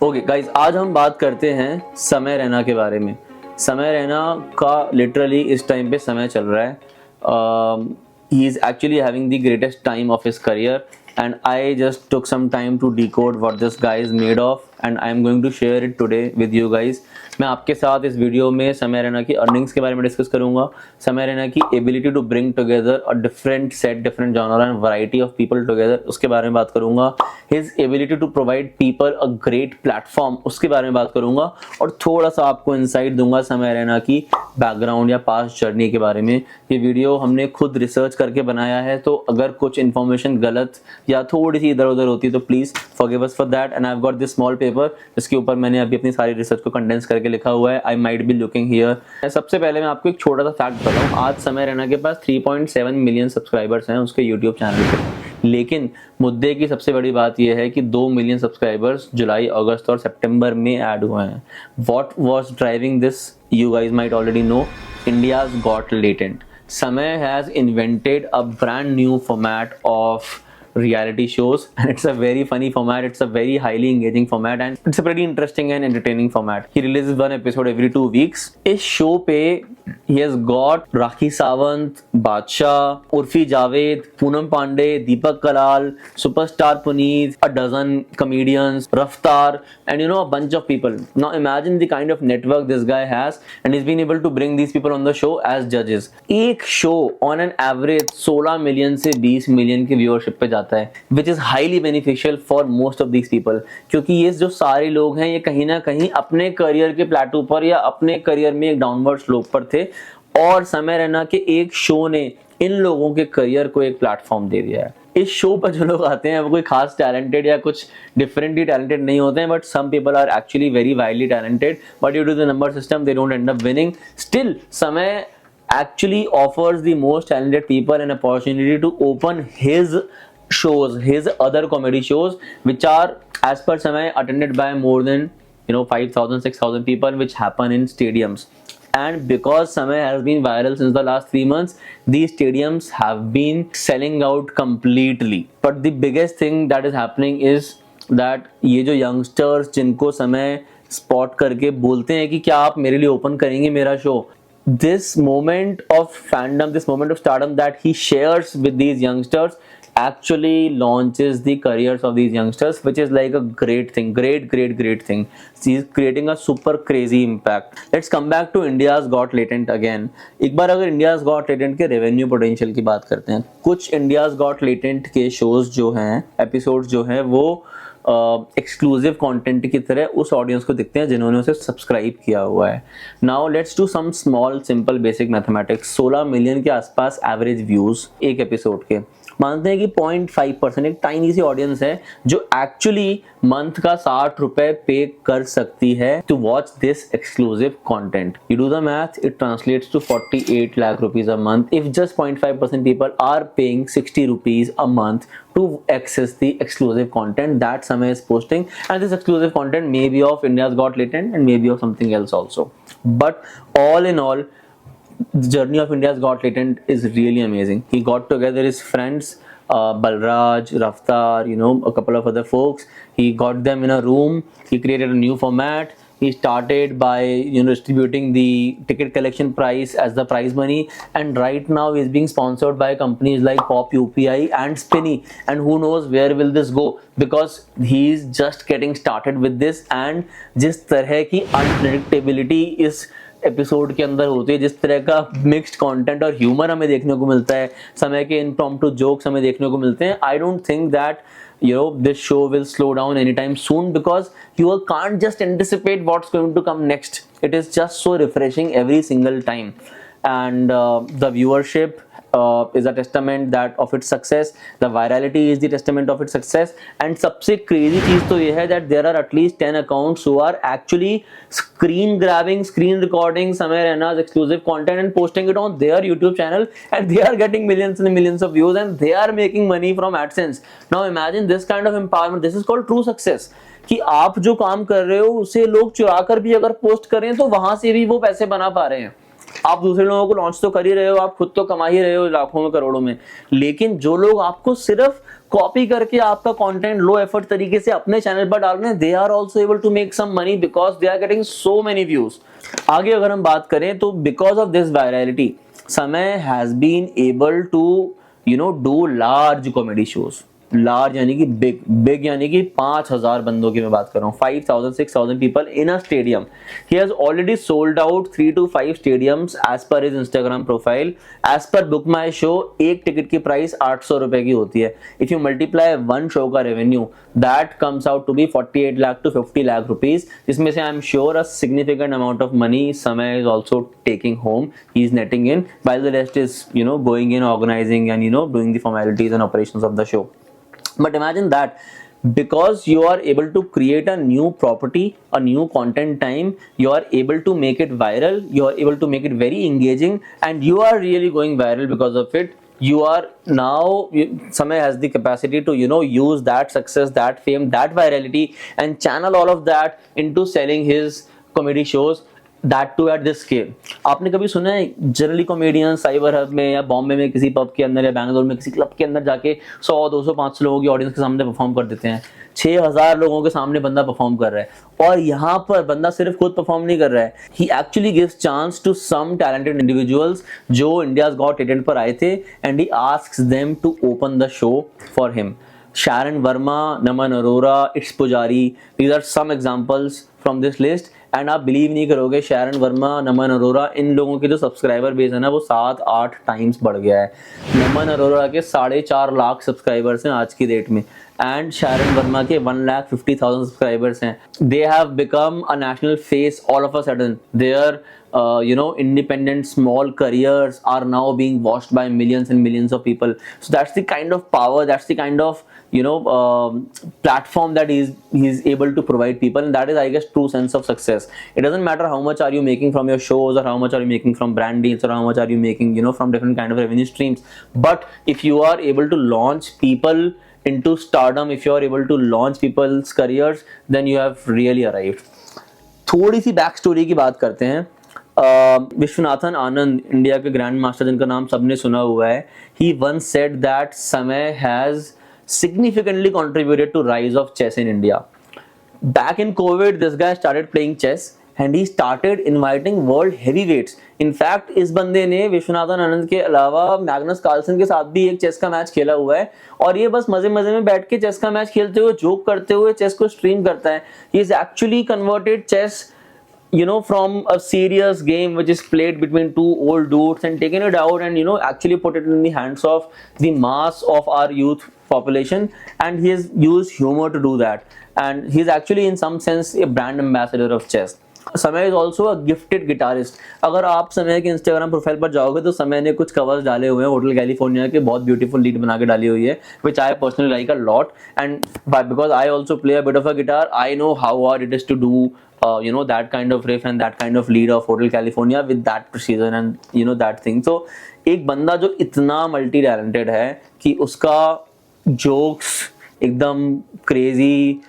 Okay guys, आज हम बात करते हैं समय रैना के बारे में। समय रैना का लिटरली इस टाइम पे समय चल रहा है। He is actually having the greatest time of his career and I just took some time to decode what this guy is made of and I am going to share it today with you guys। मैं आपके साथ इस video में समय रैना की earnings के बारे में डिस्कस करूंगा, समय रैना की ability to bring together a different set, different genre and variety of people together, उसके बारे में बात करूंगा। His ability to provide people a great platform, उसके बारे में बात करूंगा। और थोड़ा सा आपको इंसाइट दूंगा समय रैना की बैकग्राउंड या पास्ट जर्नी के बारे में। ये वीडियो हमने खुद रिसर्च करके बनाया है, तो अगर कुछ इन्फॉर्मेशन गलत या थोड़ी सी इधर उधर होती है तो please forgive us for that. And I have got this small paper जिसके ऊपर मैंने अभी अपनी सारी रिसर्च को कंडेंस करके लिखा हुआ है। I might be looking here. सबसे पहले मैं आपको एक छोटा सा फैक्ट बताऊं। आज समय रैना के पास 3.7 मिलियन सब्सक्राइबर्स हैं उसके यूट्यूब चैनल पे, लेकिन मुद्दे की सबसे बड़ी बात यह है कि 2 मिलियन सब्सक्राइबर्स जुलाई, अगस्त और सितंबर में ऐड हुए हैं। What was driving this, you guys might already know, India's got latent. Samay has invented a brand new format of reality shows and it's a very funny format, it's a very highly engaging format and it's a pretty interesting and entertaining format. He releases one episode every 2 weeks. इस show पे he has got Rakhi Sawant, Badshah, Urfi Javed, Poonam Pandey, Deepak Kalal, superstar Puneet, a dozen comedians, रफ्तार and you know a bunch of people. Now imagine the kind of network this guy has and he's been able to bring these people on the show as judges. एक show on an average 16 million से 20 million की viewership पे जाता है, which is highly beneficial for most of these people, क्योंकि ये जो सारे लोग हैं ये कहीं ना कहीं अपने करियर के प्लेटू पर या अपने करियर में एक डाउनवर्ड स्लोप पर थे और समय रैना के एक शो ने इन लोगों के करियर को एक प्लेटफॉर्म दे दिया है। इस शो पर जो लोग आते हैं वो कोई खास टैलेंटेड या कुछ डिफरेंटली टैलेंटेड नहीं होते हैं, but some people are actually very widely talented, but due to the number system they don't end up winning. Still Samay actually offers the most talented people an opportunity to open his shows, his other comedy shows, which are as per Samay attended by more than 5,000 6,000 people, which happen in stadiums. And because Samay has been viral since the last 3 months, these stadiums have been selling out completely. But the biggest thing that is happening is that ये जो youngsters जिनको समय spot करके बोलते हैं कि क्या आप मेरे लिए open करेंगे मेरा show, this moment of fandom, this moment of stardom that he shares with these youngsters actually launches the careers of these youngsters, which is like a great thing, great thing. He's creating a super crazy impact. Let's come back to India's Got Latent again. एक बार अगर India's Got Latent के revenue potential की बात करते हैं, कुछ India's Got Latent के shows जो हैं, episodes जो हैं, वो एक्सक्लूसिव कंटेंट की तरह उस ऑडियंस को दिखते हैं जिन्होंने उसे सब्सक्राइब किया हुआ है। Now let's do some small simple basic mathematics. 16 million के आसपास एवरेज व्यूज एक एपिसोड के, मानते हैं कि 0.5%, एक टाइनी सी ऑडियंस है जो एक्चुअली मंथ का 60 रुपए पे कर सकती है to watch this exclusive content. You do the math, it translates to 48 lakh rupees a month if just 0.5% people are paying 60 rupees a month to access the exclusive content that Samay is posting, and this exclusive content may be of India's Got Latent and maybe of something else also, but all in all the journey of India's Got Latent is really amazing. He got together his friends, Balraj, Raftar, a couple of other folks. He got them in a room, he created a new format. He started by distributing the ticket collection price as the prize money, and right now he is being sponsored by companies like Pop UPI and Spinny, and who knows where will this go, because he is just getting started with this. And जिस तरह की unpredictability इस episode के अंदर होती है, जिस तरह का मिक्स्ड कंटेंट और ह्यूमर हमें देखने को मिलता है, समय के इम्प्रॉम्प्टू जोक्स हमें देखने को मिलते हैं, I don't think that this show will slow down anytime soon, because you can't just anticipate what's going to come next. It is just so refreshing every single time, and the viewership is a testament that of its success. The virality is the testament of its success, and सबसे crazy चीज तो ये है that there are at least 10 accounts who are actually screen grabbing, screen recording Samay Raina's exclusive content and posting it on their YouTube channel, and they are getting millions and millions of views, and they are making money from AdSense. Now imagine this kind of empowerment. This is called true success, कि आप जो काम कर रहे हो उसे लोग चुरा कर भी अगर पोस्ट करें तो वहां से भी वो पैसे बना पा रहे हैं। आप दूसरे लोगों को लॉन्च तो कर ही रहे हो, आप खुद तो कमा ही रहे हो लाखों में करोड़ों में, लेकिन जो लोग आपको सिर्फ कॉपी करके आपका कंटेंट लो एफर्ट तरीके से अपने चैनल पर डाल रहे हैं, they are also able to make some money because they are getting so many views. आगे अगर हम बात करें तो because of this virality Samay has been able to do large comedy shows. Large यानी कि बिग, बिग यानी कि 5000 बंदों की मैं बात कर रहा हूँ, 5000 6000 people in a stadium. He has already sold out 3 to 5 stadiums as per his Instagram profile. As per Book My Show एक टिकट की प्राइस 800 रुपए की होती है। If you multiply one show का revenue that comes out to be 48 lakh to 50 lakh rupees, जिसमें से I am sure a significant amount of money Samay is also taking home, he is netting in, while the rest is going in, organizing and doing the formalities and operations of the show. But imagine that because you are able to create a new property, a new content time, you are able to make it viral, you are able to make it very engaging, and you are really going viral because of it. You are now, Samay has the capacity to use that success, that fame, that virality and channel all of that into selling his comedy shows, that too at this scale. आपने कभी सुना है generally comedian cyber hub में या बॉम्बे में किसी pub के अंदर या बैंगलोर में किसी क्लब के अंदर जाके 100 200 500 लोगों की ऑडियंस के सामने परफॉर्म कर देते हैं, 6000 लोगों के सामने बंदा परफॉर्म कर रहा है। और यहाँ पर बंदा सिर्फ खुद परफॉर्म नहीं कर रहा है, he actually gives chance to some talented individuals जो इंडियाज गॉट टैलेंट पर आए थे, and he asks them to open the show for him. Sharon Verma, Naman Arora, It's Pujari, these are some examples from this list. And आप believe नहीं करोगे, Sharon Verma, नमन अरोरा, इन लोगों के जो सब्सक्राइबर बेस है ना वो 7-8 टाइम्स बढ़ गया है। नमन अरोरा के 4.5 लाख सब्सक्राइबर्स हैं आज की डेट में, एंड शैरन वर्मा के 1,50,000 सब्सक्राइबर्स हैं। They have become a national face all of a sudden. Their independent small careers are now being watched by millions and millions of people. So that's the kind of power, that's the kind of platform that he's able to provide people, and that is, I guess, true sense of success. It doesn't matter how much are you making from your shows, or how much are you making from brand deals, or how much are you making from different kind of revenue streams, but if you are able to launch people into stardom, if you are able to launch people's careers, then you have really arrived. थोड़ी सी back story की बात करते हैं। Viswanathan Anand, India के grand master जिनका नाम सबने सुना हुआ है, he once said that समय has significantly contributed to rise of chess in India. Back in COVID, this guy started playing chess and he started inviting world heavyweights. In fact, इस बंदे ने विश्वनाथन आनंद के अलावा मैग्नस कार्लसन के साथ भी एक चेस का मैच खेला हुआ है, और ये बस मजे मजे में बैठ के चेस का मैच खेलते हुए, जोक करते हुए चेस को स्ट्रीम करता है। He is actually converted chess from a serious game which is played between two old dudes and taken it out and actually put it in the hands of the mass of our youth population, and he has used humor to do that, and he is actually in some sense a brand ambassador of chess. समय is also a gifted guitarist. अगर आप समय के Instagram profile पर जाओगे तो समय ने कुछ कवर्स डाले हुए हैं होटल कैलिफोर्निया के, बहुत ब्यूटीफुल लीड बना के डाली हुई है, which I personally like a lot, and because I also play a bit of a guitar, I know how hard it is to do that kind of riff and that kind of lead of Hotel California with that precision and that thing. So एक बंदा जो इतना multi talented है कि उसका jokes एकदम crazy,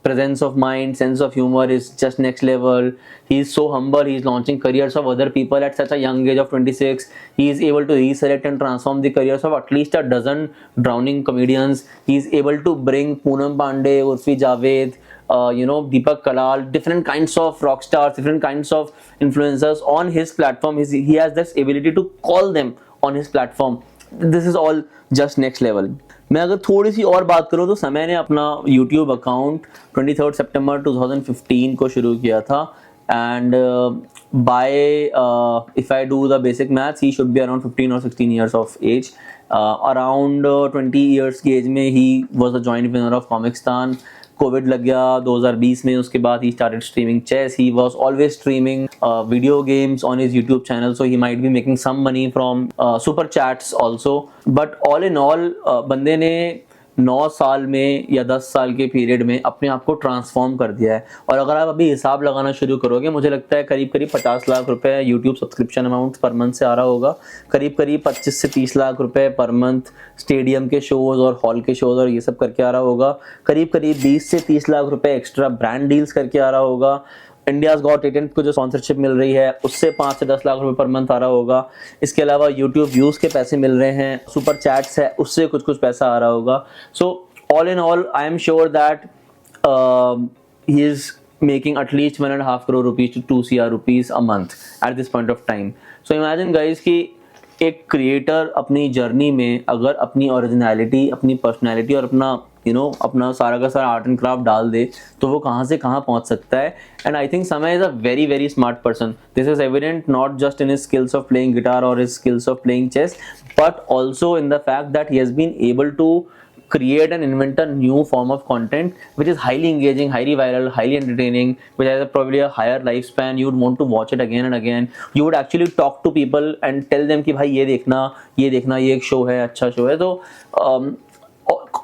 presence of mind, sense of humor is just next level. He is so humble. He is launching careers of other people at such a young age of 26. He is able to reselect and transform the careers of at least a dozen drowning comedians. He is able to bring Poonam Pandey, Urfi Javed, Deepak Kalal, different kinds of rock stars, different kinds of influencers on his platform. He has this ability to call them on his platform. This is all just next level. मैं अगर थोड़ी सी और बात करूँ तो समय ने अपना YouTube अकाउंट 23 सितंबर 2015 को शुरू किया था, and by if I do the basic maths, he should be around 15 or 16 years of age. Around 20 years की एज में he was a joint winner of Comicstan. Covid लग गया 2020 में, उसके बाद ही started streaming chess. He was always streaming video games on his YouTube channel, so he might be making some money from super chats also. But all in all बंदे ने 9 साल में या 10 साल के पीरियड में अपने आप को ट्रांसफॉर्म कर दिया है. और अगर आप अभी हिसाब लगाना शुरू करोगे, मुझे लगता है करीब करीब 50 लाख रुपए YouTube subscription amount per month से आ रहा होगा, करीब करीब 25 से 30 लाख रुपए पर मंथ स्टेडियम के शोज और हॉल के शोज और ये सब करके आ रहा होगा, करीब करीब 20 से 30 लाख रुपए एक्स्ट्रा ब्रांड डील्स करके आ रहा होगा, इंडियाज गॉट टैलेंट को जो स्पॉन्सरशिप मिल रही है उससे 5 से 10 लाख रुपए पर मंथ आ रहा होगा। इसके अलावा यूट्यूब व्यूज के पैसे मिल रहे हैं, सुपर चैट्स है उससे कुछ पैसा आ रहा होगा। So all in all I am sure that he is making at least 1.5 crore rupees to 2 crore rupees a month at this point of time. So imagine guys कि एक क्रिएटर अपनी journey में अगर अपनी ओरिजिनलिटी, अपनी personality और अपना अपना सारा का सारा आर्ट एंड क्राफ्ट डाल दे तो वो कहाँ से कहाँ पहुँच सकता है। And I think Samay is a very very smart person. This is evident not just in his skills of playing guitar और his skills of playing chess, but also in the fact that he has been able to create and invent a new form of content which is highly engaging, highly viral, highly entertaining, which has probably a higher lifespan. You would want to watch it again and again. You would actually talk to people and tell them कि भाई ये देखना ये एक show है, अच्छा show है। तो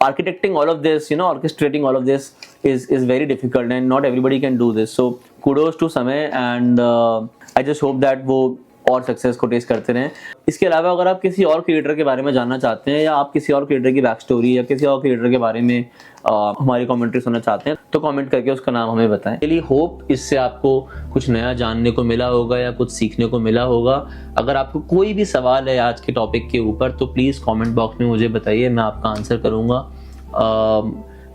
architecting all of this, orchestrating all of this is very difficult and not everybody can do this. So kudos to Samay and I just hope that वो और सक्सेस को टेस्ट करते रहें। इसके अलावा अगर आप किसी और क्रिएटर के बारे में जानना चाहते हैं या आप किसी और क्रिएटर की बैक स्टोरी या किसी और क्रिएटर के बारे में हमारी कमेंट्री सुनना चाहते हैं तो कमेंट करके उसका नाम हमें बताएं। चलिए, होप इससे आपको कुछ नया जानने को मिला होगा या कुछ सीखने को मिला होगा। अगर आपको कोई भी सवाल है आज के टॉपिक के ऊपर तो प्लीज़ कॉमेंट बॉक्स में मुझे बताइए, मैं आपका आंसर करूँगा।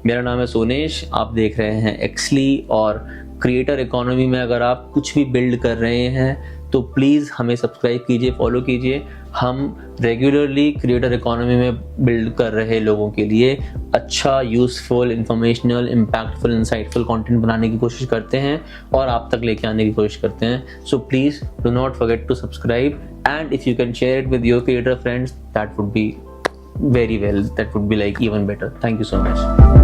मेरा नाम है सोनेश, आप देख रहे हैं एक्सली। और क्रिएटर इकोनॉमी में अगर आप कुछ भी बिल्ड कर रहे हैं तो प्लीज़ हमें सब्सक्राइब कीजिए, फॉलो कीजिए। हम रेगुलरली क्रिएटर इकोनॉमी में बिल्ड कर रहे लोगों के लिए अच्छा, useful, informational, impactful, insightful content बनाने की कोशिश करते हैं और आप तक लेके आने की कोशिश करते हैं। So please do not forget to subscribe and if you can share it with your creator friends that would be very well, that would be like even better. Thank you so much.